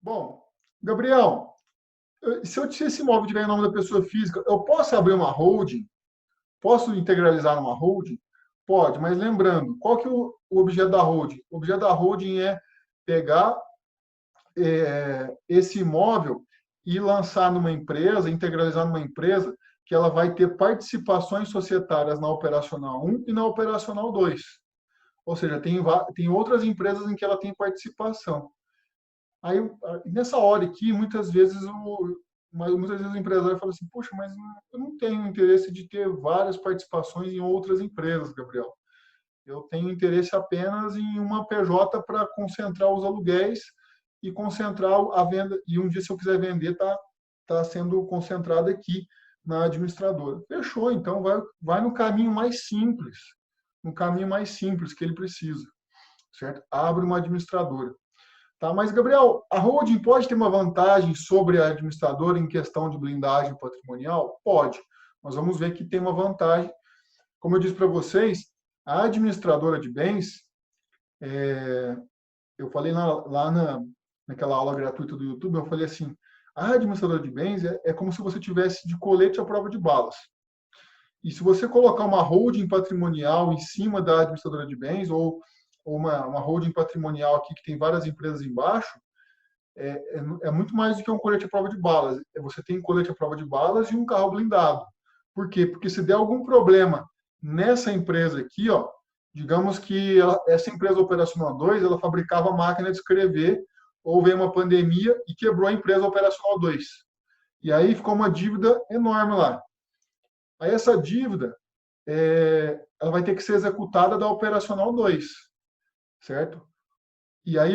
Bom, Gabriel, se esse imóvel tiver em nome da pessoa física, eu posso abrir uma holding? Posso integralizar numa holding? Pode, mas lembrando, qual que é o objeto da holding? O objeto da holding é pegar esse imóvel e lançar numa empresa, integralizar numa empresa, que ela vai ter participações societárias na operacional um e na operacional 2. Ou seja, tem outras empresas em que ela tem participação. Aí, nessa hora aqui, muitas vezes o empresário fala assim, poxa, mas eu não tenho interesse de ter várias participações em outras empresas, Gabriel. Eu tenho interesse apenas em uma PJ para concentrar os aluguéis e concentrar a venda. E um dia, se eu quiser vender, tá sendo concentrado aqui na administradora. Fechou, então vai no caminho mais simples, que ele precisa, certo? Abre uma administradora. Tá, mas, Gabriel, a holding pode ter uma vantagem sobre a administradora em questão de blindagem patrimonial? Pode. Nós vamos ver que tem uma vantagem. Como eu disse para vocês, a administradora de bens, eu falei naquela aula gratuita do YouTube, eu falei assim, a administradora de bens é como se você tivesse de colete à prova de balas. E se você colocar uma holding patrimonial em cima da administradora de bens, ou uma holding patrimonial aqui que tem várias empresas embaixo, é muito mais do que um colete à prova de balas. Você tem um colete à prova de balas e um carro blindado. Por quê? Porque se der algum problema nessa empresa aqui, ó, digamos que essa empresa operacional 2, ela fabricava máquina de escrever, ou veio uma pandemia e quebrou a empresa operacional 2. E aí ficou uma dívida enorme lá. Aí essa dívida, ela vai ter que ser executada da operacional 2, certo? E aí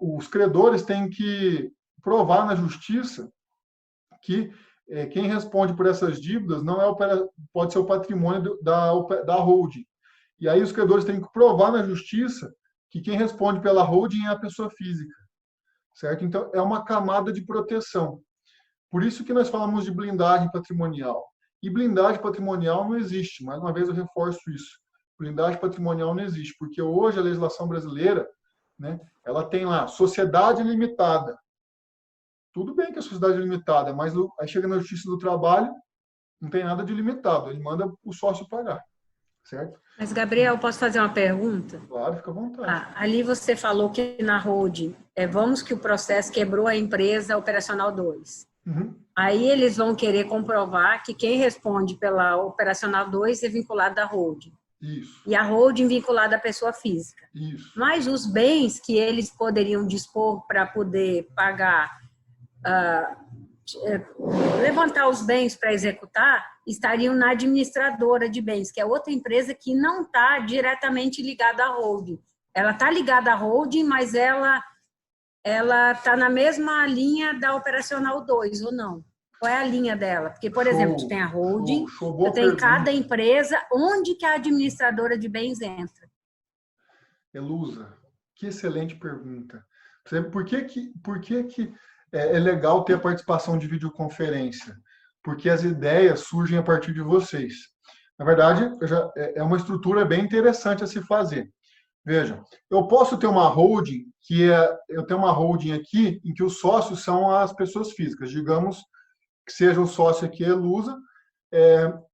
os credores têm que provar na justiça que quem responde por essas dívidas não pode ser o patrimônio da holding. E aí os credores têm que provar na justiça que quem responde pela holding é a pessoa física, certo? Então, é uma camada de proteção. Por isso que nós falamos de blindagem patrimonial. E blindagem patrimonial não existe. Mais uma vez eu reforço isso. Blindagem patrimonial não existe, porque hoje a legislação brasileira, né, ela tem lá sociedade limitada. Tudo bem que a sociedade é limitada, mas aí chega na Justiça do Trabalho, não tem nada de limitado, ele manda o sócio pagar, certo? Mas, Gabriel, posso fazer uma pergunta? Claro, fica à vontade. Ali você falou que na holding, vamos que o processo quebrou a empresa operacional 2. Uhum. Aí eles vão querer comprovar que quem responde pela operacional 2 é vinculado à holding. Isso. E a holding vinculada à pessoa física. Isso. Mas os bens que eles poderiam dispor para poder pagar, levantar os bens para executar, estariam na administradora de bens, que é outra empresa que não está diretamente ligada à holding. Ela está ligada à holding, mas ela está na mesma linha da operacional 2, ou não? Qual é a linha dela? Porque, por exemplo, tem a holding, tem cada empresa, onde que a administradora de bens entra? Elusa, que excelente pergunta. Por que é legal ter a participação de videoconferência? Porque as ideias surgem a partir de vocês. Na verdade, é uma estrutura bem interessante a se fazer. Veja, eu posso ter uma holding, eu tenho uma holding aqui em que os sócios são as pessoas físicas. Digamos que seja o sócio aqui a Elusa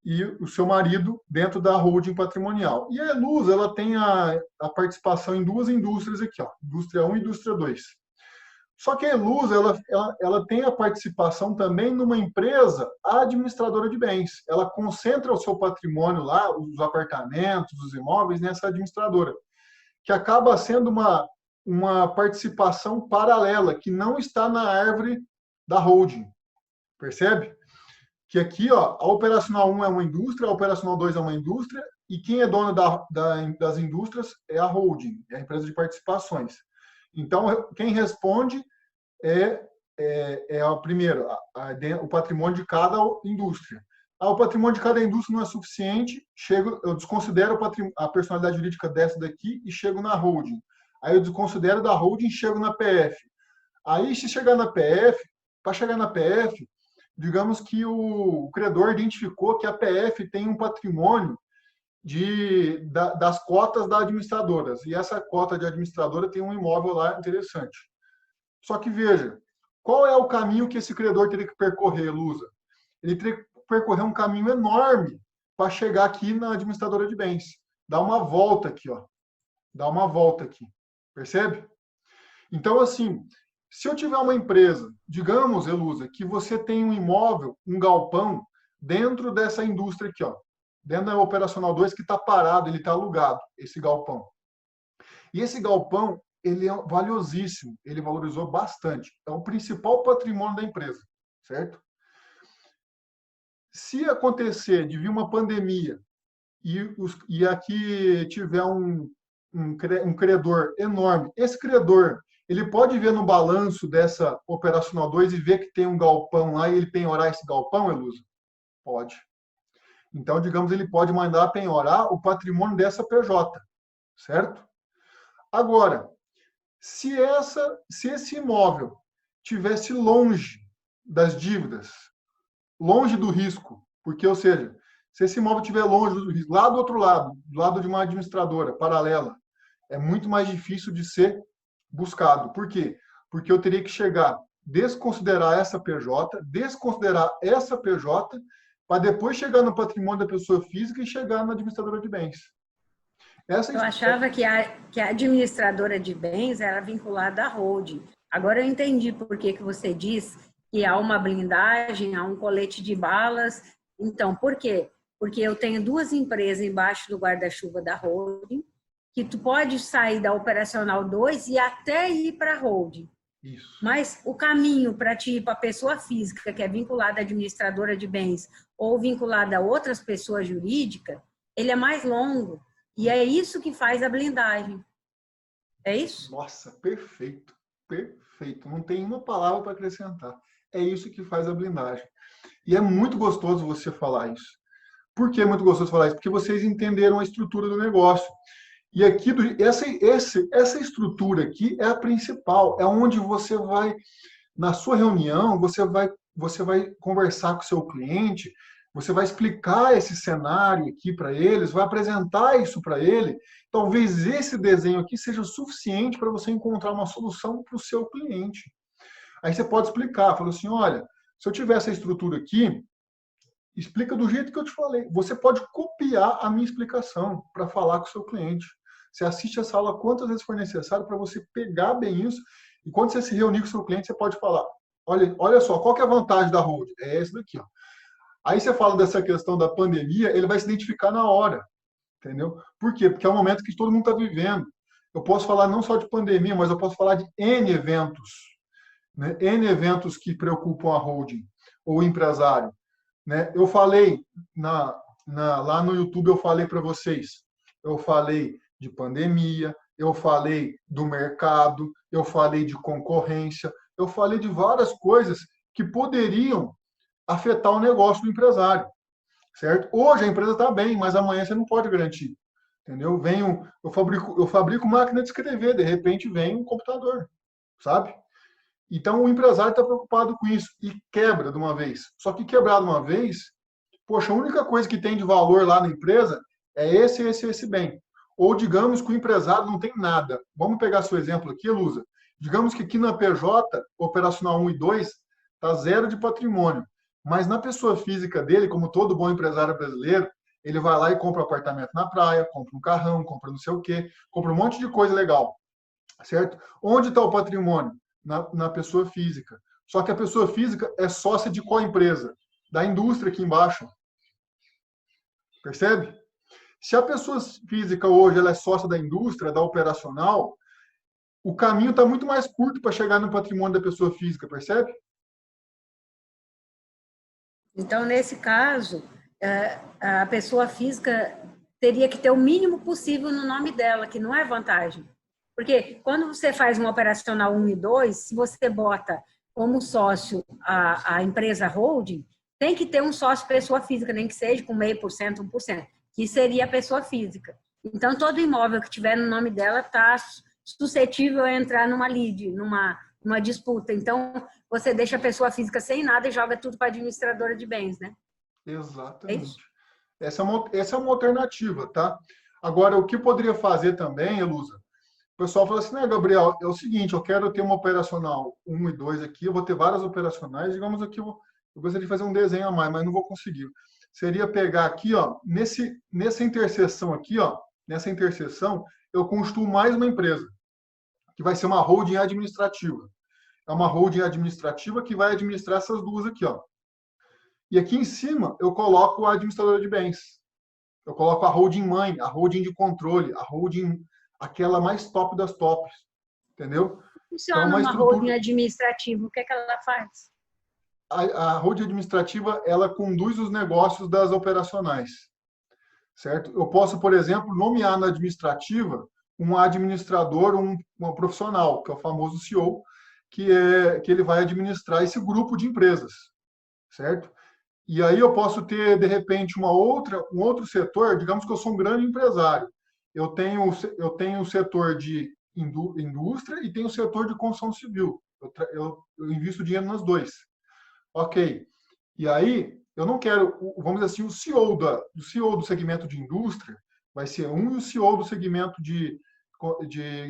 e o seu marido dentro da holding patrimonial. E a Elusa, ela tem a participação em duas indústrias aqui, ó, indústria 1 e indústria 2. Só que a Elusa, ela tem a participação também numa empresa administradora de bens. Ela concentra o seu patrimônio lá, os apartamentos, os imóveis, nessa administradora, que acaba sendo uma participação paralela, que não está na árvore da holding. Percebe? Que aqui, ó, a operacional 1 é uma indústria, a operacional 2 é uma indústria, e quem é dono das indústrias é a holding, é a empresa de participações. Então, quem responde primeiro, o patrimônio de cada indústria. O patrimônio de cada indústria não é suficiente, eu desconsidero a personalidade jurídica dessa daqui e chego na holding. Aí eu desconsidero da holding e chego na PF. Aí, se chegar na PF, para chegar na PF, digamos que o credor identificou que a PF tem um patrimônio das cotas da administradora. E essa cota de administradora tem um imóvel lá interessante. Só que, veja, Qual é o caminho que esse credor teria que percorrer, Lusa? Ele teria que percorrer um caminho enorme para chegar aqui na administradora de bens. Dá uma volta aqui, ó. Dá uma volta aqui. Percebe? Então, assim, se eu tiver uma empresa, digamos, Elusa, que você tem um imóvel, um galpão, dentro dessa indústria aqui, ó, dentro da Operacional 2, que está parado, ele está alugado, esse galpão. E esse galpão, ele é valiosíssimo, ele valorizou bastante. É o principal patrimônio da empresa, certo? Se acontecer de vir uma pandemia e aqui tiver um credor enorme, esse credor, ele pode ver no balanço dessa Operacional 2 e ver que tem um galpão lá e ele penhorar esse galpão, Elusa? Pode. Então, digamos, ele pode mandar penhorar o patrimônio dessa PJ, certo? Agora, se esse imóvel tivesse longe das dívidas, longe do risco, porque, ou seja, se esse imóvel estiver longe do risco, lá do lado de uma administradora paralela, é muito mais difícil de ser buscado. Por quê? Porque eu teria que chegar, desconsiderar essa PJ, para depois chegar no patrimônio da pessoa física e chegar na administradora de bens. Eu achava que a administradora de bens era vinculada à holding. Agora eu entendi por que você diz que há uma blindagem, há um colete de balas. Então, por quê? Porque eu tenho duas empresas embaixo do guarda-chuva da holding, que tu pode sair da Operacional 2 e até ir para a holding. Isso. Mas o caminho para ti ir para a pessoa física, que é vinculada à administradora de bens, ou vinculada a outras pessoas jurídicas, ele é mais longo. E é isso que faz a blindagem. É isso? Nossa, perfeito. Perfeito. Não tem uma palavra para acrescentar. É isso que faz a blindagem. E é muito gostoso você falar isso. Por que é muito gostoso falar isso? Porque vocês entenderam a estrutura do negócio. E aqui, essa estrutura aqui é a principal. É onde você vai, na sua reunião, você vai conversar com o seu cliente, você vai explicar esse cenário aqui para eles, vai apresentar isso para ele. Talvez esse desenho aqui seja suficiente para você encontrar uma solução para o seu cliente. Aí você pode explicar, fala assim, olha, se eu tiver essa estrutura aqui, explica do jeito que eu te falei. Você pode copiar a minha explicação para falar com o seu cliente. Você assiste essa aula quantas vezes for necessário para você pegar bem isso. E quando você se reunir com o seu cliente, você pode falar, olha só, qual que é a vantagem da hold? É essa daqui, ó. Aí você fala dessa questão da pandemia, ele vai se identificar na hora, entendeu? Por quê? Porque é um momento que todo mundo está vivendo. Eu posso falar não só de pandemia, mas eu posso falar de N eventos, né? N eventos que preocupam a holding ou o empresário, né? Eu falei, lá no YouTube, eu falei para vocês, eu falei de pandemia, eu falei do mercado, eu falei de concorrência, eu falei de várias coisas que poderiam afetar o negócio do empresário, certo? Hoje a empresa está bem, mas amanhã você não pode garantir, entendeu? Eu fabrico máquina de escrever, de repente vem um computador, sabe? Então o empresário está preocupado com isso e quebra de uma vez. Só que quebrar de uma vez, poxa, a única coisa que tem de valor lá na empresa é esse bem. Ou digamos que o empresário não tem nada. Vamos pegar seu exemplo aqui, Lusa. Digamos que aqui na PJ, operacional 1 e 2, está zero de patrimônio. Mas na pessoa física dele, como todo bom empresário brasileiro, ele vai lá e compra um apartamento na praia, compra um carrão, compra não sei o quê, compra um monte de coisa legal, certo? Onde está o patrimônio? Na pessoa física. Só que a pessoa física é sócia de qual empresa? Da indústria aqui embaixo. Percebe? Se a pessoa física hoje ela é sócia da indústria, da operacional, o caminho está muito mais curto para chegar no patrimônio da pessoa física, percebe? Então, nesse caso, a pessoa física teria que ter o mínimo possível no nome dela, que não é vantagem. Porque quando você faz uma operacional 1 e 2, se você bota como sócio a empresa holding, tem que ter um sócio pessoa física, nem que seja com 0,5%, 1%, que seria a pessoa física. Então, todo imóvel que tiver no nome dela está suscetível a entrar numa lide, numa disputa. Então, você deixa a pessoa física sem nada e joga tudo para a administradora de bens, né? Exatamente. Essa é uma alternativa, tá? Agora, o que poderia fazer também, Elusa, o pessoal fala assim, né, Gabriel, é o seguinte, eu quero ter uma operacional 1 e 2 aqui, eu vou ter várias operacionais, digamos aqui, eu gostaria de fazer um desenho a mais, mas não vou conseguir. Seria pegar aqui, ó, nessa interseção aqui, ó, nessa interseção, eu construo mais uma empresa, que vai ser uma holding administrativa. É uma holding administrativa que vai administrar essas duas aqui, ó. E aqui em cima, eu coloco a administradora de bens. Eu coloco a holding mãe, a holding de controle, a holding, aquela mais top das tops, entendeu? Então, Funciona uma holding administrativa, o que é que ela faz? A holding administrativa, ela conduz os negócios das operacionais, certo? Eu posso, por exemplo, nomear na administrativa um administrador, um profissional, que é o famoso CEO, que ele vai administrar esse grupo de empresas, certo? E aí eu posso ter, de repente, um outro setor, digamos que eu sou um grande empresário. Eu tenho o setor de indústria e tenho o setor de construção civil. Eu invisto dinheiro nos dois. Ok. E aí, eu não quero, vamos dizer assim, o CEO do segmento de indústria vai ser um e o CEO do segmento de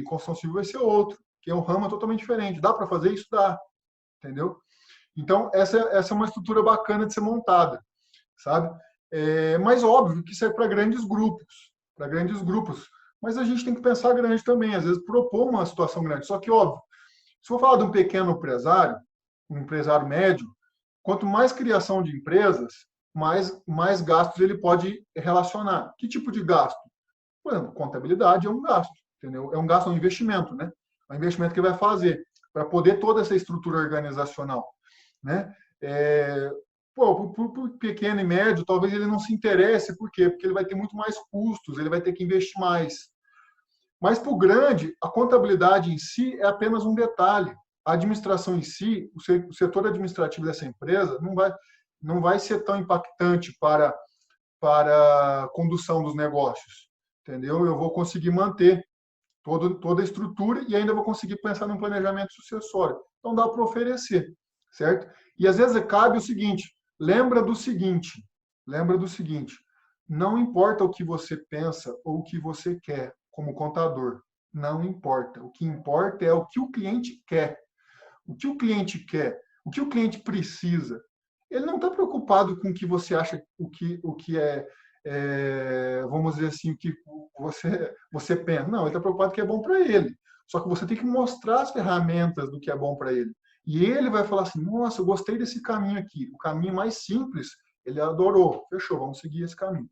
construção civil vai ser outro, que é um ramo totalmente diferente. Dá para fazer isso? Dá. Entendeu? Então, essa é uma estrutura bacana de ser montada, sabe? Mas óbvio que isso é para grandes grupos. Mas a gente tem que pensar grande também, às vezes propor uma situação grande. Só que, óbvio, se for falar de um pequeno empresário, um empresário médio, quanto mais criação de empresas, mais gastos ele pode relacionar. Que tipo de gasto? Por exemplo, contabilidade é um gasto, entendeu? É um gasto, é um investimento, né? É um investimento que ele vai fazer para poder toda essa estrutura organizacional. Né? Para o pequeno e médio, talvez ele não se interesse, por quê? Porque ele vai ter muito mais custos, ele vai ter que investir mais. Mas para o grande, a contabilidade em si é apenas um detalhe. A administração em si, o setor administrativo dessa empresa não vai ser tão impactante para a condução dos negócios, entendeu? Eu vou conseguir manter toda a estrutura e ainda vou conseguir pensar num planejamento sucessório. Então dá para oferecer. Certo? E às vezes cabe o seguinte, lembra do seguinte, não importa o que você pensa ou o que você quer como contador, não importa. O que importa é o que o cliente quer. O que o cliente quer, o que o cliente precisa. Ele não está preocupado com o que você acha, o que vamos dizer assim, o que você pensa. Não, ele está preocupado com o que é bom para ele. Só que você tem que mostrar as ferramentas do que é bom para ele. E ele vai falar assim, nossa, eu gostei desse caminho aqui. O caminho mais simples, ele adorou. Fechou, vamos seguir esse caminho.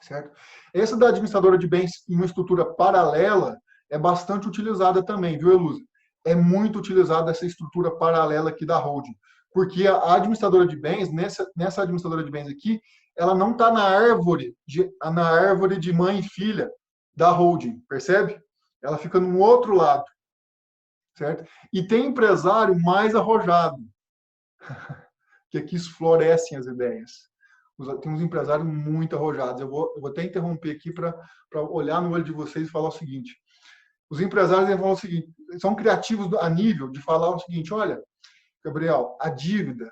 Certo? Essa da administradora de bens em uma estrutura paralela é bastante utilizada também, viu, Elusa? É muito utilizada essa estrutura paralela aqui da holding. Porque a administradora de bens, nessa administradora de bens aqui, ela não está na árvore de mãe e filha da holding, percebe? Ela fica no outro lado. Certo? E tem empresário mais arrojado, que aqui florescem as ideias. Tem uns empresários muito arrojados. Eu vou até interromper aqui para olhar no olho de vocês e falar o seguinte. Os empresários falam o seguinte, são criativos a nível de falar o seguinte, olha, Gabriel, a dívida,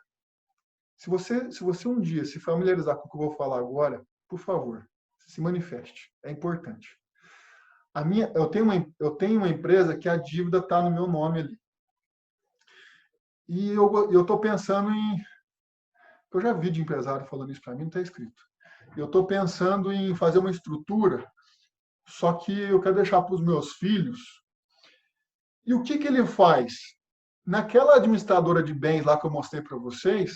se você um dia se familiarizar com o que eu vou falar agora, por favor, se manifeste. É importante. Eu tenho uma empresa que a dívida está no meu nome ali. E eu estou pensando em... Eu já vi de empresário falando isso para mim, não está escrito. Eu estou pensando em fazer uma estrutura, só que eu quero deixar para os meus filhos. E o que ele faz? Naquela administradora de bens lá que eu mostrei para vocês,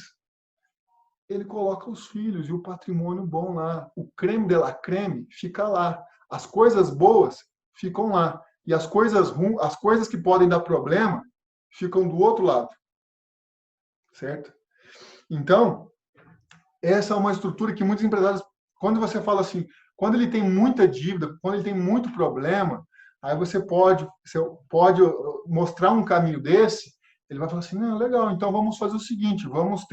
ele coloca os filhos e o patrimônio bom lá. O creme de la creme fica lá. As coisas boas ficam lá. E as coisas que podem dar problema ficam do outro lado. Certo? Então, essa é uma estrutura que muitos empresários, quando você fala assim, quando ele tem muita dívida, quando ele tem muito problema, aí você pode mostrar um caminho desse, ele vai falar assim, não, legal, então vamos fazer o seguinte, vamos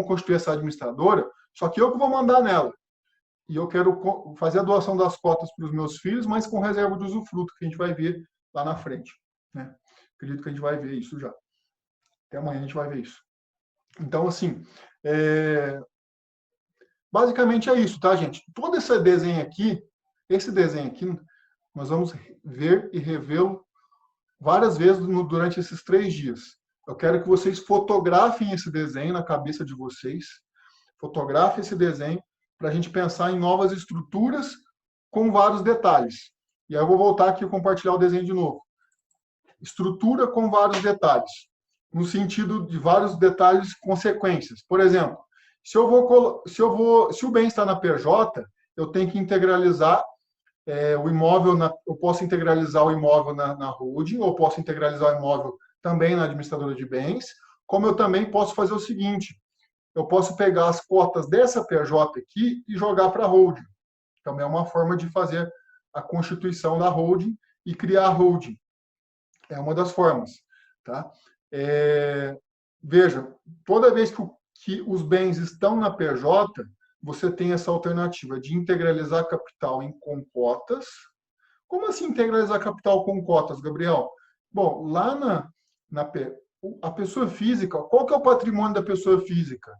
construir essa administradora, só que eu que vou mandar nela. E eu quero fazer a doação das cotas para os meus filhos, mas com reserva de usufruto, que a gente vai ver lá na frente. Né? Acredito que a gente vai ver isso já. Até amanhã a gente vai ver isso. Então, assim, basicamente é isso, tá, gente? Todo esse desenho aqui, Nós vamos ver e revê-lo várias vezes durante esses 3 dias. Eu quero que vocês fotografem esse desenho na cabeça de vocês, fotografem esse desenho para a gente pensar em novas estruturas com vários detalhes. E aí eu vou voltar aqui e compartilhar o desenho de novo. Estrutura com vários detalhes, no sentido de vários detalhes consequências. Por exemplo, se o bem está na PJ, eu tenho que integralizar o imóvel, eu posso integralizar o imóvel na holding, ou posso integralizar o imóvel também na administradora de bens, como eu também posso fazer o seguinte, eu posso pegar as cotas dessa PJ aqui e jogar para a holding. Também é uma forma de fazer a constituição da holding e criar a holding. É uma das formas. Tá? Veja, toda vez que os bens estão na PJ, você tem essa alternativa de integralizar capital com cotas. Como assim integralizar capital com cotas, Gabriel? Bom, lá a pessoa física, qual que é o patrimônio da pessoa física?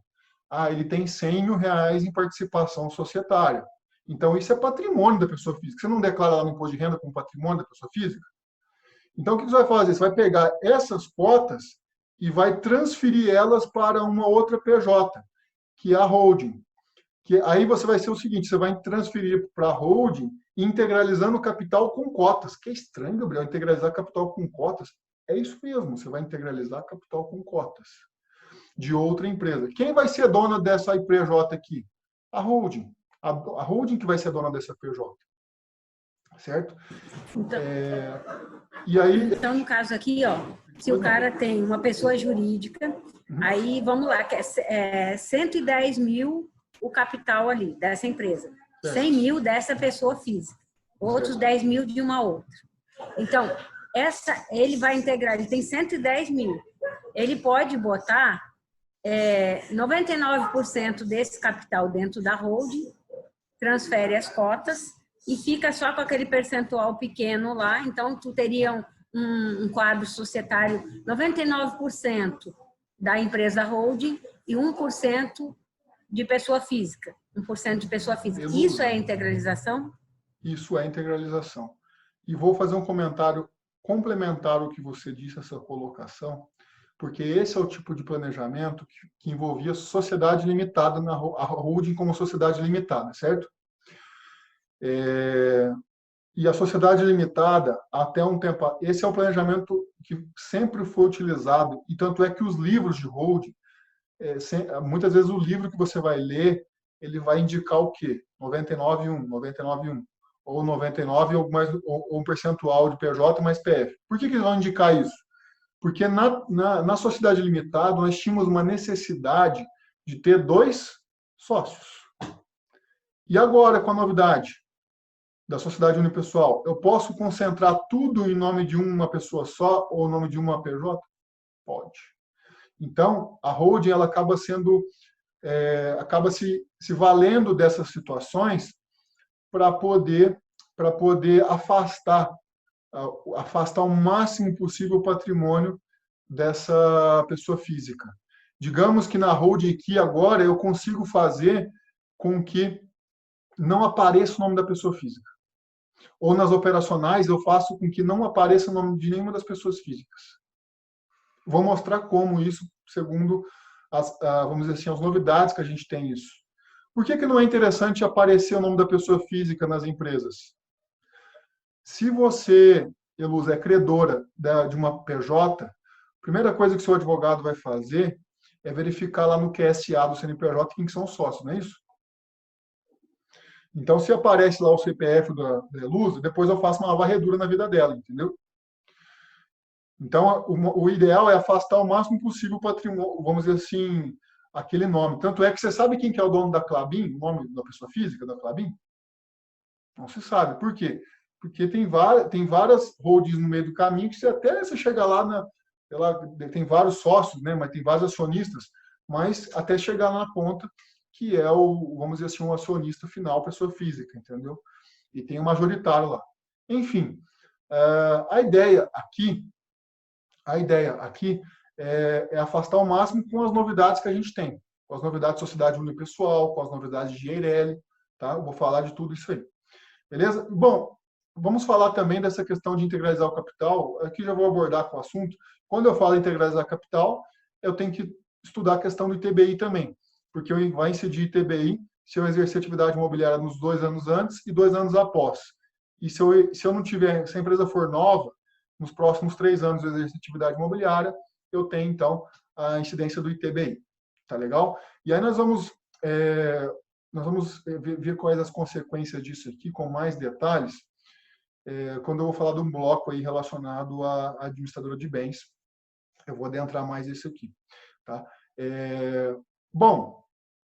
Ele tem 100 mil reais em participação societária. Então, isso é patrimônio da pessoa física. Você não declara lá no imposto de renda como patrimônio da pessoa física? Então, o que você vai fazer? Você vai pegar essas cotas e vai transferir elas para uma outra PJ, que é a holding. Que aí você vai ser o seguinte, você vai transferir para a holding integralizando o capital com cotas. Que estranho, Gabriel, integralizar capital com cotas. É isso mesmo, você vai integralizar capital com cotas de outra empresa. Quem vai ser dona dessa PJ aqui? A holding. A holding que vai ser dona dessa PJ. Certo? Então, e aí, então, no caso aqui, se o cara tem uma pessoa jurídica, aí vamos lá, que é 110 mil o capital ali dessa empresa, 100 mil dessa pessoa física, outros 10 mil de uma outra. Então, ele vai integrar, ele tem 110 mil. Ele pode botar 99% desse capital dentro da holding, transfere as cotas e fica só com aquele percentual pequeno lá. Então, tu teria um quadro societário 99% da empresa holding e 1% de pessoa física. 1% de pessoa física. Isso é integralização? Isso é integralização. E vou fazer um comentário complementar ao que você disse, essa colocação, porque esse é o tipo de planejamento que envolvia sociedade limitada, a holding como sociedade limitada, certo? E a sociedade limitada, até um tempo, esse é o planejamento que sempre foi utilizado, e tanto é que os livros de holding, muitas vezes o livro que você vai ler, ele vai indicar o quê? 99,1, 99,1, ou 99 ou um percentual de PJ mais PF. Por que eles vão indicar isso? Porque na sociedade limitada, nós tínhamos uma necessidade de ter 2 sócios. E agora, com a novidade da sociedade unipessoal, eu posso concentrar tudo em nome de uma pessoa só ou em nome de uma PJ? Pode. Então, a holding ela acaba se valendo dessas situações para poder afastar o máximo possível o patrimônio dessa pessoa física. Digamos que na holding aqui agora eu consigo fazer com que não apareça o nome da pessoa física. Ou nas operacionais eu faço com que não apareça o nome de nenhuma das pessoas físicas. Vou mostrar como isso, segundo vamos dizer assim, as novidades que a gente tem isso. Por que não é interessante aparecer o nome da pessoa física nas empresas? Se você, Eluz, é credora de uma PJ, a primeira coisa que o seu advogado vai fazer é verificar lá no QSA do CNPJ quem são os sócios, não é isso? Então, se aparece lá o CPF da Eluz, depois eu faço uma varredura na vida dela, entendeu? Então, o ideal é afastar o máximo possível o patrimônio, vamos dizer assim, aquele nome. Tanto é que você sabe quem que é o dono da Klabin, o nome da pessoa física da Klabin? Não se sabe. Por quê? Porque tem várias holdings no meio do caminho que até você chega lá, tem vários sócios, né, mas tem vários acionistas, mas até chegar lá na ponta, que é vamos dizer assim, um acionista final, pessoa física, entendeu? E tem um majoritário lá. Enfim, a ideia aqui é afastar ao máximo com as novidades que a gente tem, com as novidades de sociedade unipessoal, com as novidades de EIRELI, tá? Eu vou falar de tudo isso aí. Beleza? Bom, vamos falar também dessa questão de integralizar o capital. Aqui já vou abordar com o assunto. Quando eu falo em integralizar capital, eu tenho que estudar a questão do ITBI também, porque vai incidir ITBI se eu exercer atividade imobiliária nos 2 anos antes e 2 anos após. E se eu não tiver, se a empresa for nova, nos próximos 3 anos eu exercer atividade imobiliária, eu tenho, então, a incidência do ITBI. Tá legal? E aí nós vamos ver quais as consequências disso aqui, com mais detalhes, quando eu vou falar de um bloco aí relacionado à administradora de bens. Eu vou adentrar mais isso aqui. Tá? Bom,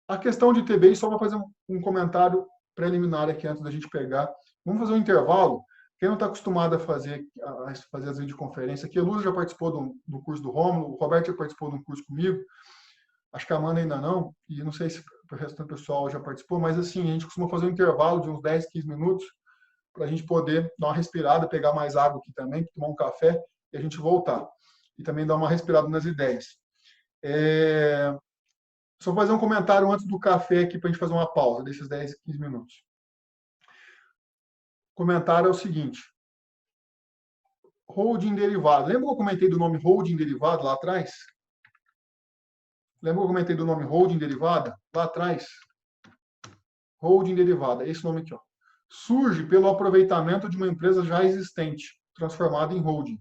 a questão de ITBI, só vou fazer um comentário preliminar aqui antes da gente pegar. Vamos fazer um intervalo. Quem não está acostumado a fazer as videoconferências aqui, a Luz já participou do curso do Rômulo, o Roberto já participou de um curso comigo, acho que a Amanda ainda não, e não sei se o resto do pessoal já participou, mas assim, a gente costuma fazer um intervalo de uns 10, 15 minutos para a gente poder dar uma respirada, pegar mais água aqui também, tomar um café e a gente voltar. E também dar uma respirada nas ideias. Só fazer um comentário antes do café aqui para a gente fazer uma pausa desses 10, 15 minutos. O comentário é o seguinte. Holding derivado. Lembra que eu comentei do nome holding derivado lá atrás? Lembra que eu comentei do nome holding derivada? Lá atrás. Holding derivada, é esse nome aqui. Ó. Surge pelo aproveitamento de uma empresa já existente, transformada em holding.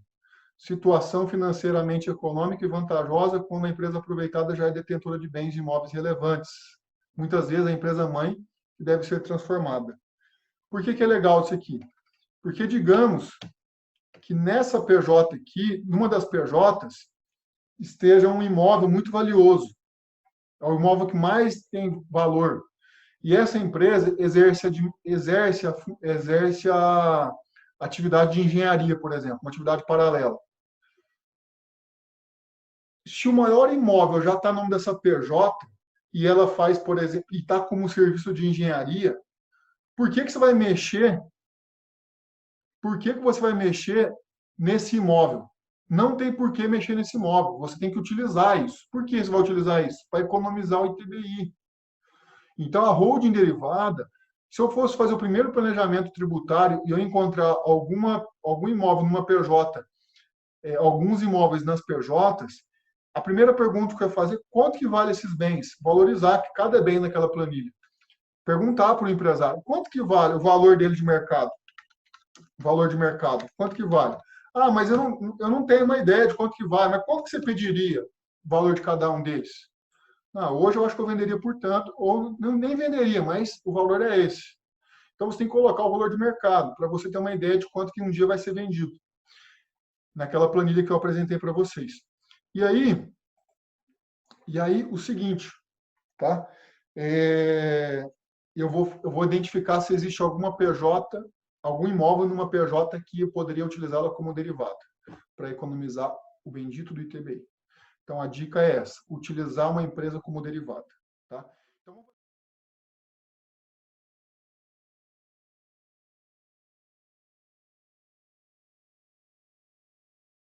Situação financeiramente econômica e vantajosa quando a empresa aproveitada já é detentora de bens imóveis relevantes. Muitas vezes a empresa mãe que deve ser transformada. Por que é legal isso aqui? Porque digamos que nessa PJ aqui, numa das PJs, esteja um imóvel muito valioso. É o imóvel que mais tem valor. E essa empresa exerce a atividade de engenharia, por exemplo, uma atividade paralela. Se o maior imóvel já está no nome dessa PJ e ela faz, por exemplo, e está como serviço de engenharia, por que você vai mexer? Por que você vai mexer nesse imóvel? Não tem por que mexer nesse imóvel. Você tem que utilizar isso. Por que você vai utilizar isso? Para economizar o ITBI. Então, a holding derivada, se eu fosse fazer o primeiro planejamento tributário e eu encontrar algum imóvel numa PJ, alguns imóveis nas PJs, a primeira pergunta que eu ia fazer, quanto que vale esses bens? Valorizar cada bem naquela planilha. Perguntar para o empresário, quanto que vale o valor dele de mercado? Valor de mercado, quanto que vale? Ah, mas eu não tenho uma ideia de quanto que vale, mas quanto que você pediria o valor de cada um deles? Ah, hoje eu acho que eu venderia por tanto, ou nem venderia, mas o valor é esse. Então você tem que colocar o valor de mercado, para você ter uma ideia de quanto que um dia vai ser vendido. Naquela planilha que eu apresentei para vocês. E aí o seguinte, tá? Eu vou identificar se existe alguma PJ, algum imóvel numa PJ que eu poderia utilizá-la como derivada, para economizar o bendito do ITBI. Então, a dica é essa, utilizar uma empresa como derivada. Tá? Então,